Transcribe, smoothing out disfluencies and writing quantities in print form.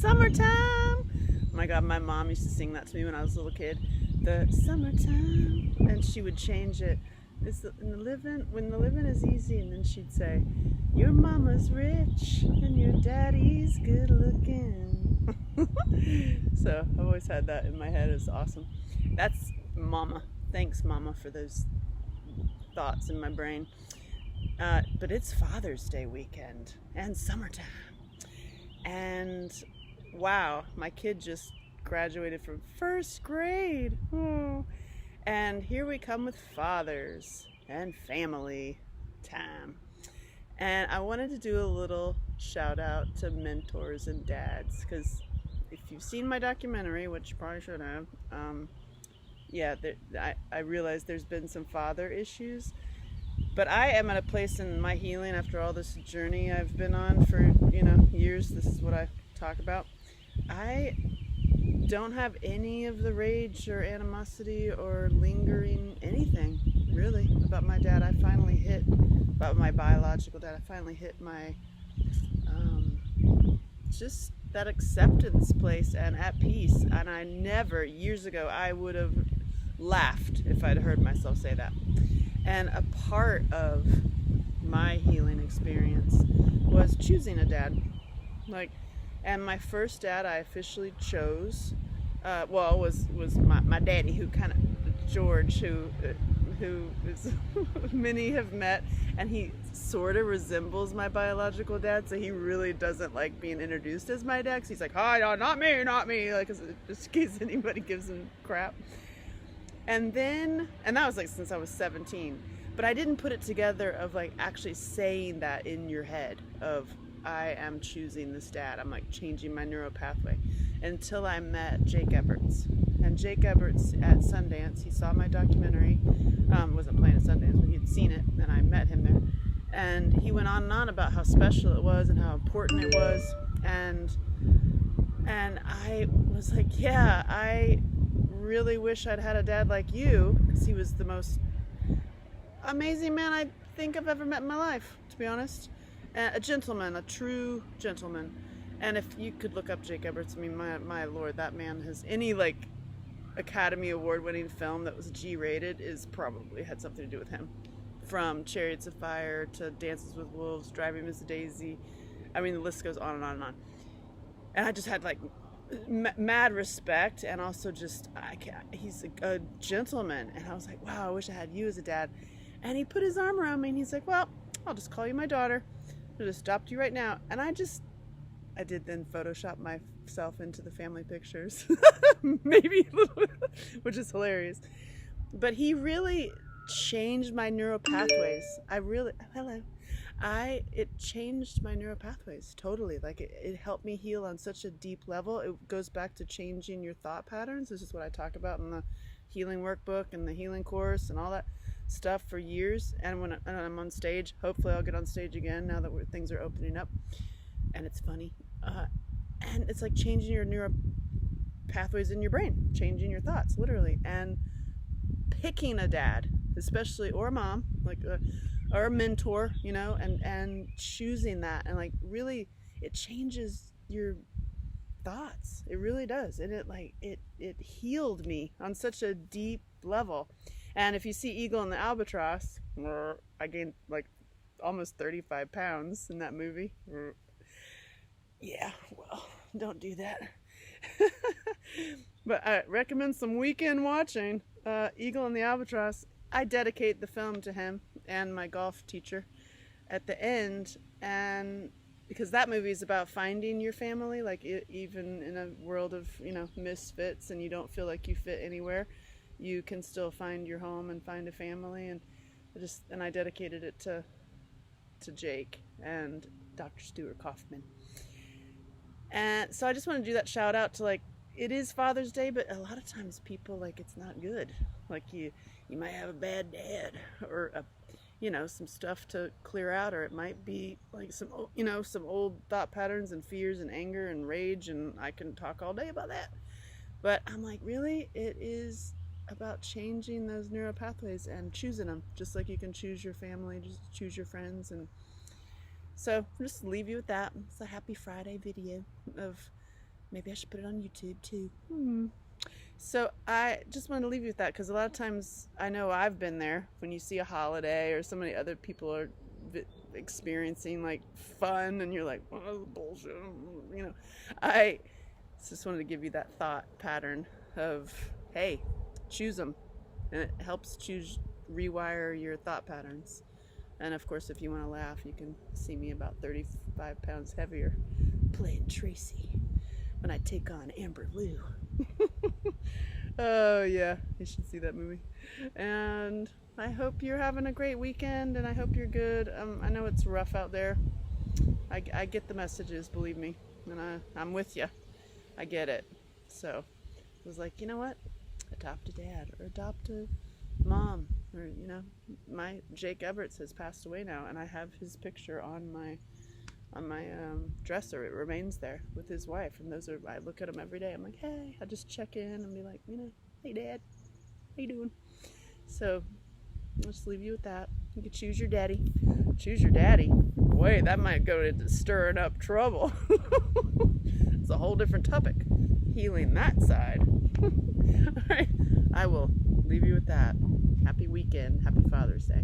summertime. Oh my God, my mom used to sing that to me when I was a little kid. The summertime, and she would change it. When the living is easy, and then she'd say, your mama's rich and your daddy's good looking. So I've always had that in my head. It's awesome. That's Mama. Thanks, Mama, for those thoughts in my brain. But it's Father's Day weekend and summertime. And wow, my kid just graduated from first grade. Oh. And here we come with fathers and family time. And I wanted to do a little shout out to mentors and dads, because if you've seen my documentary, which you probably should have, I realized there's been some father issues. But I am at a place in my healing after all this journey I've been on for, years. This is what I talk about. I don't have any of the rage or animosity or lingering anything, really, about my dad. About my biological dad. I finally hit my, just that acceptance place and at peace. And I never, years ago, I would have laughed if I'd heard myself say that. And a part of my healing experience was choosing a dad. And my first dad I officially chose, was my daddy, who kind of, George, who is, many have met, and he sort of resembles my biological dad, so he really doesn't like being introduced as my dad, because he's like, hi, no, not me, like, just in case anybody gives him crap. And that was like since I was 17, but I didn't put it together of like actually saying that in your head of, I am choosing this dad. I'm like changing my neural pathway until I met Jake Everts. And Jake Everts at Sundance, he saw my documentary, wasn't playing at Sundance, but he'd seen it, and I met him there. And he went on and on about how special it was and how important it was. And I was like, yeah, I really wish I'd had a dad like you, because he was the most amazing man I think I've ever met in my life, to be honest. A gentleman, a true gentleman. And if you could look up Jake Everts, I mean, my lord, that man has any like Academy Award winning film that was G-rated is probably had something to do with him. From Chariots of Fire to Dances with Wolves, Driving Miss Daisy. I mean, the list goes on and on and on. And I just had like mad respect, and also just, he's a gentleman. And I was like, wow, I wish I had you as a dad. And he put his arm around me and he's like, well, I'll just call you my daughter. I'll just adopt you right now. And I did then Photoshop myself into the family pictures. Maybe a little, which is hilarious. But he really changed my neural pathways. It changed my neural pathways totally. Like it helped me heal on such a deep level. It goes back to changing your thought patterns. This is what I talk about in the healing workbook and the healing course and all that stuff for years. And when I'm on stage, hopefully I'll get on stage again now that things are opening up, and it's funny, and it's like changing your neural pathways in your brain, changing your thoughts literally, and picking a dad, especially, or a mom, like or a mentor, and choosing that, and like really it changes your thoughts. It really does. And it healed me on such a deep level. And if you see Eagle and the Albatross, I gained like almost 35 pounds in that movie. Yeah, well, don't do that. But I recommend some weekend watching. Eagle and the Albatross. I dedicate the film to him and my golf teacher at the end. And because that movie is about finding your family, like even in a world of, misfits, and you don't feel like you fit anywhere, you can still find your home and find a family. And I dedicated it to Jake and Dr. Stuart Kaufman. And so I just want to do that shout out to, like, it is Father's Day, but a lot of times people, like, it's not good. Like you might have a bad dad, or some stuff to clear out, or it might be like some old thought patterns and fears and anger and rage, and I can talk all day about that. But I'm like, really, it is about changing those neural pathways and choosing them, just like you can choose your family, just choose your friends. And so I'll just leave you with that. It's a happy Friday video of Maybe I should put it on YouTube too. So I just want to leave you with that, because a lot of times I know I've been there when you see a holiday or so many other people are experiencing like fun and you're like, oh, bullshit, you know. I just wanted to give you that thought pattern of, hey, choose them, and it helps rewire your thought patterns. And of course, if you want to laugh, you can see me about 35 pounds heavier playing Tracy when I take on Amber Lou. Oh yeah, you should see that movie. And I hope you're having a great weekend, and I hope you're good. I know it's rough out there. I get the messages, believe me, and I'm with you. I get it. So I was like, you know what? Adopt a dad or adopt a mom, or you know, my Jake Everts has passed away now, and I have his picture on my dresser. It remains there with his wife, and I look at him every day. I'm like, hey, I just check in and be like, you know, hey Dad, how you doing? So I'll just leave you with that. You can choose your daddy. Choose your daddy. Boy, that might go into stirring up trouble. It's a whole different topic. Healing that side. All right, I will leave you with that. Happy weekend. Happy Father's Day.